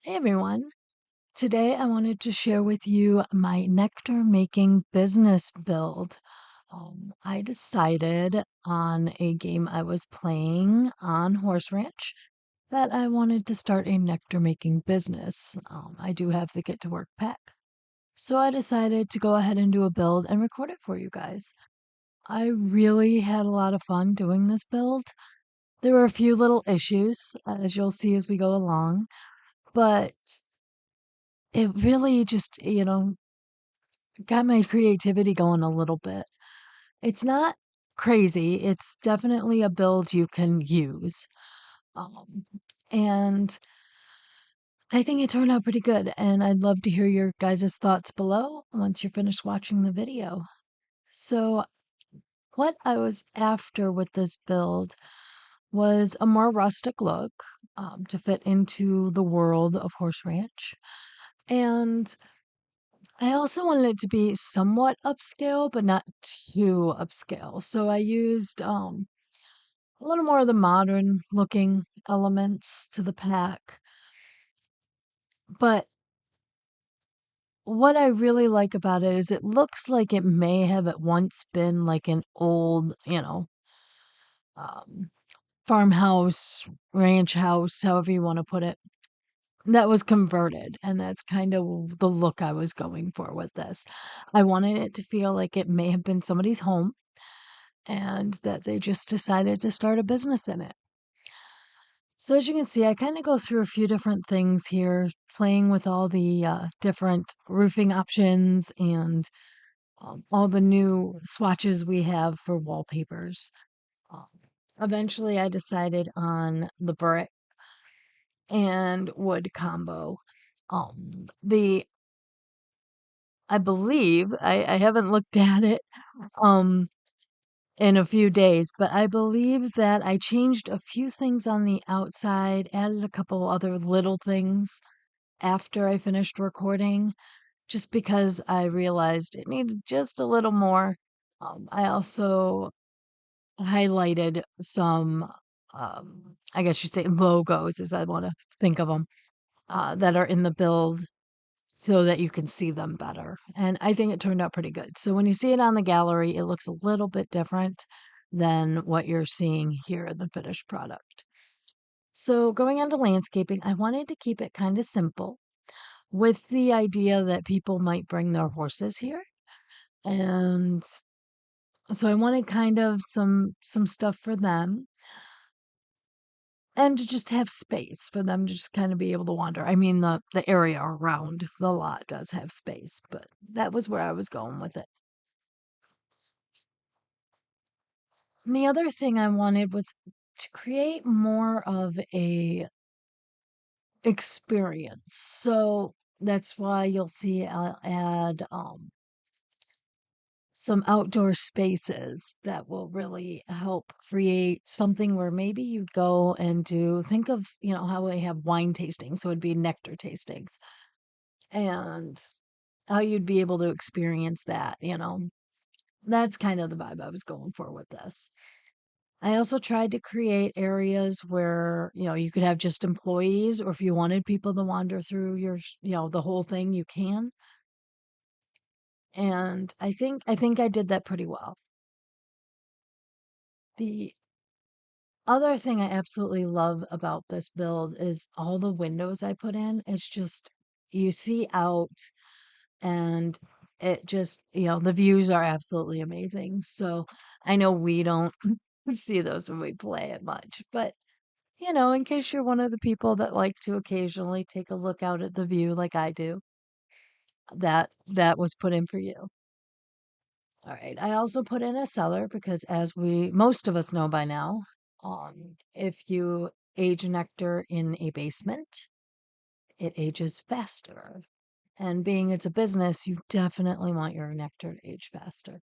Hey everyone. Today I wanted to share with you my nectar making business build. I decided on a game I was playing on Horse Ranch that I wanted to start a nectar making business. I do have the Get to Work pack. So I decided to go ahead and do a build and record it for you guys. I really had a lot of fun doing this build. There were a few little issues, as you'll see as we go along, but it really just, got my creativity going a little bit. It's not crazy. It's definitely a build you can use. Um, and I think it turned out pretty good. And I'd love to hear your guys' thoughts below once you're finished watching the video. So, what I was after with this build was a more rustic look to fit into the world of Horse Ranch. And I also wanted it to be somewhat upscale, but not too upscale. So I used a little more of the modern looking elements to the pack. But what I really like about it is it looks like it may have at once been like an old, um, farmhouse, ranch house, however you want to put it, that was converted. And that's kind of the look I was going for with this. I wanted it to feel like it may have been somebody's home and that they just decided to start a business in it. So as you can see, I kind of go through a few different things here, playing with all the different roofing options and all the new swatches we have for wallpapers. Um, Eventually, I decided on the brick and wood combo. The I believe I haven't looked at it. Um, in a few days, but I believe that I changed a few things on the outside, added a couple other little things after I finished recording, just because I realized it needed just a little more. I also highlighted some, I guess you'd say logos, as I want to think of them, that are in the build so that you can see them better. And I think it turned out pretty good. So when you see it on the gallery, it looks a little bit different than what you're seeing here in the finished product. So going on to landscaping, I wanted to keep it kind of simple with the idea that people might bring their horses here. And so I wanted kind of some stuff for them and to just have space for them to just kind of be able to wander. I mean, the area around the lot does have space, but that was where I was going with it. And the other thing I wanted was to create more of a experience. So that's why you'll see I'll add some outdoor spaces that will really help create something where maybe you'd go and think of, how we have wine tastings, so it'd be nectar tastings, and how you'd be able to experience that. That's kind of the vibe I was going for with this. I also tried to create areas where, you could have just employees, or if you wanted people to wander through the whole thing, you can. And I think I did that pretty well. The other thing I absolutely love about this build is all the windows I put in. It's just, you see out and it just, the views are absolutely amazing. So I know we don't see those when we play it much, but in case you're one of the people that like to occasionally take a look out at the view like I do, that was put in for you. All right. I also put in a cellar because, as most of us know by now, if you age nectar in a basement, it ages faster. And being it's a business, you definitely want your nectar to age faster.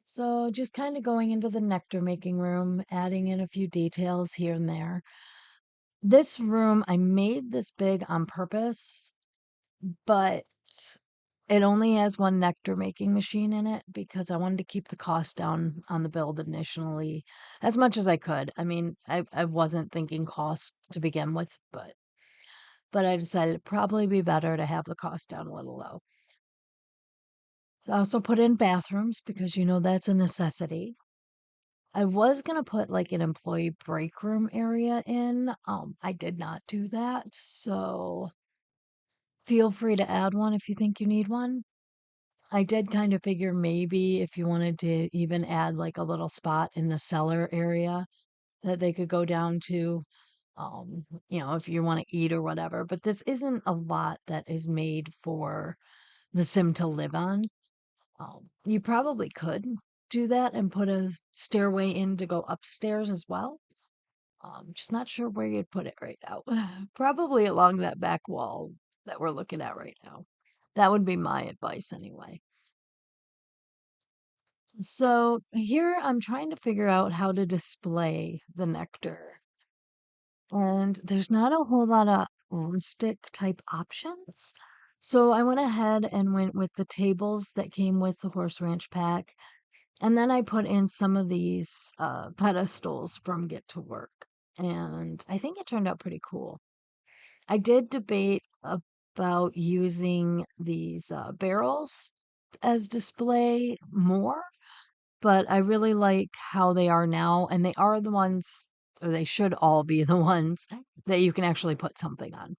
So just kind of going into the nectar making room, adding in a few details here and there. This room, I made this big on purpose, but it only has one nectar making machine in it because I wanted to keep the cost down on the build initially as much as I could. I mean, I wasn't thinking cost to begin with, but but I decided it'd probably be better to have the cost down a little low. I also put in bathrooms because that's a necessity. I was gonna put like an employee break room area in. I did not do that, so feel free to add one if you think you need one. I did kind of figure maybe if you wanted to even add like a little spot in the cellar area that they could go down to, if you want to eat or whatever. But this isn't a lot that is made for the sim to live on. You probably could do that and put a stairway in to go upstairs as well. Just not sure where you'd put it right now. Probably along that back wall that we're looking at right now. That would be my advice anyway. So here I'm trying to figure out how to display the nectar. And there's not a whole lot of rustic type options. So I went ahead and went with the tables that came with the horse ranch pack. And then I put in some of these pedestals from Get to Work. And I think it turned out pretty cool. I did debate about using these barrels as display more, but I really like how they are now. And they are the ones, or they should all be the ones that you can actually put something on.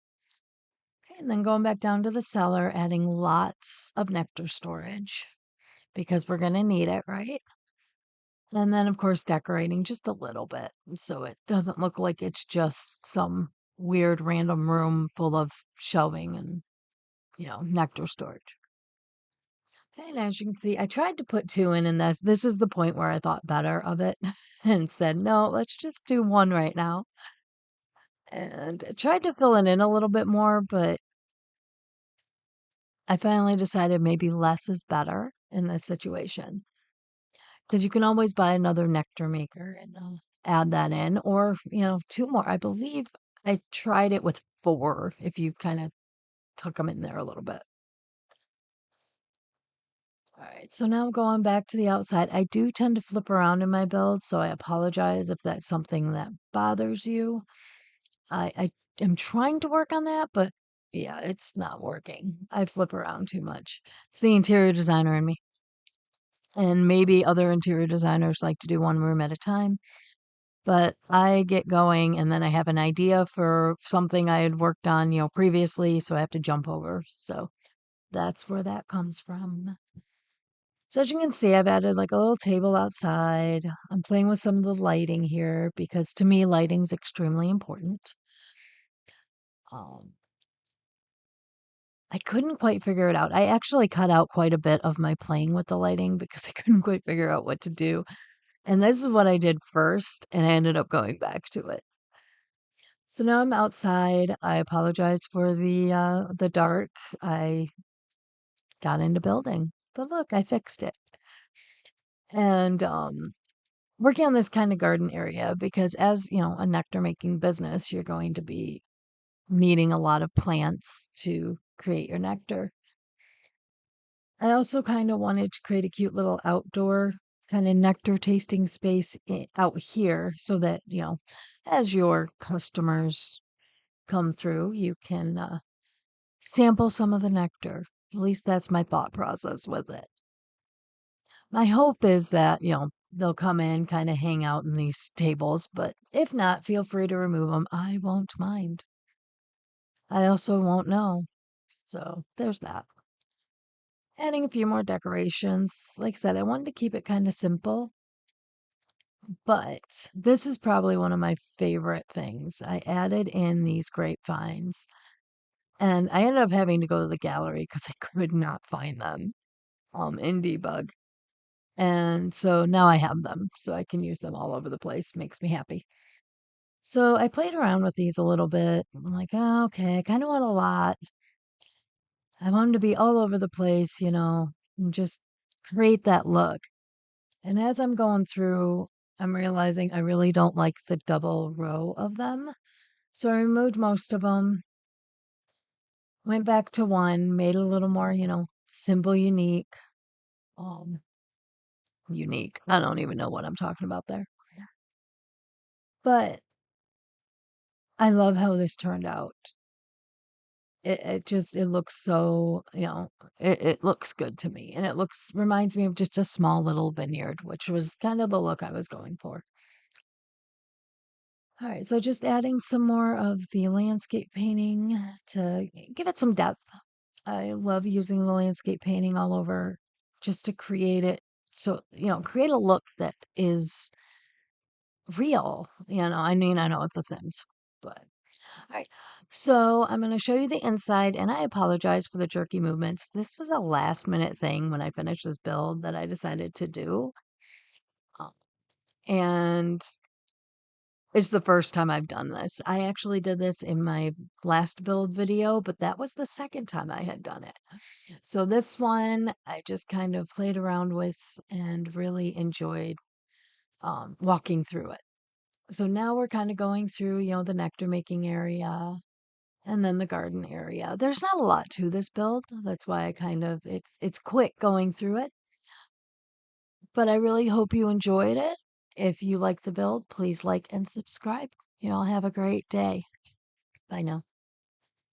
Okay, and then going back down to the cellar, adding lots of nectar storage because we're going to need it, right? And then, of course, decorating just a little bit so it doesn't look like it's just some weird random room full of shelving and, nectar storage. Okay, and as you can see, I tried to put two in, and this is the point where I thought better of it and said, no, let's just do one right now. And I tried to fill it in a little bit more, but I finally decided maybe less is better in this situation because you can always buy another nectar maker and add that in, or two more. I believe I tried it with four if you kind of tuck them in there a little bit. All right, so now going back to the outside, I do tend to flip around in my build, so I apologize if that's something that bothers you. I am trying to work on that, but yeah, it's not working. I flip around too much. It's the interior designer in me. And maybe other interior designers like to do one room at a time. But I get going and then I have an idea for something I had worked on, previously, so I have to jump over. So that's where that comes from. So as you can see, I've added like a little table outside. I'm playing with some of the lighting here because to me, lighting's extremely important. Um, I couldn't quite figure it out. I actually cut out quite a bit of my playing with the lighting because I couldn't quite figure out what to do. And this is what I did first, and I ended up going back to it. So now I'm outside. I apologize for the dark. I got into building. But look, I fixed it. And working on this kind of garden area because as, a nectar making business, you're going to be needing a lot of plants to create your nectar. I also kind of wanted to create a cute little outdoor kind of nectar tasting space out here so that, as your customers come through, you can sample some of the nectar. At least that's my thought process with it. My hope is that, they'll come in, kind of hang out in these tables, but if not, feel free to remove them. I won't mind. I also won't know. So there's that. Adding a few more decorations. Like I said, I wanted to keep it kind of simple, but this is probably one of my favorite things. I added in these grapevines, and I ended up having to go to the gallery because I could not find them in debug. And so now I have them, so I can use them all over the place. Makes me happy. So I played around with these a little bit. I'm like, oh, okay, I kind of want a lot. I want them to be all over the place, and just create that look. And as I'm going through, I'm realizing I really don't like the double row of them. So I removed most of them, went back to one, made it a little more, simple, unique. Um, Unique. I don't even know what I'm talking about there. But I love how this turned out. it looks so, it looks good to me, and it looks reminds me of just a small little vineyard, which was kind of the look I was going for. All right, so just adding some more of the landscape painting to give it some depth. I love using the landscape painting all over just to create it. So, create a look that is real. I mean, I know it's The Sims, but all right. So I'm going to show you the inside, and I apologize for the jerky movements. This was a last minute thing when I finished this build that I decided to do. uh, And it's the first time I've done this. I actually did this in my last build video, but that was the second time I had done it. So this one, I just kind of played around with and really enjoyed walking through it. So now we're kind of going through, the nectar making area and then the garden area. There's not a lot to this build. That's why I kind of it's quick going through it, but I really hope you enjoyed it. If you like the build, please like and subscribe. You all have a great day. Bye now.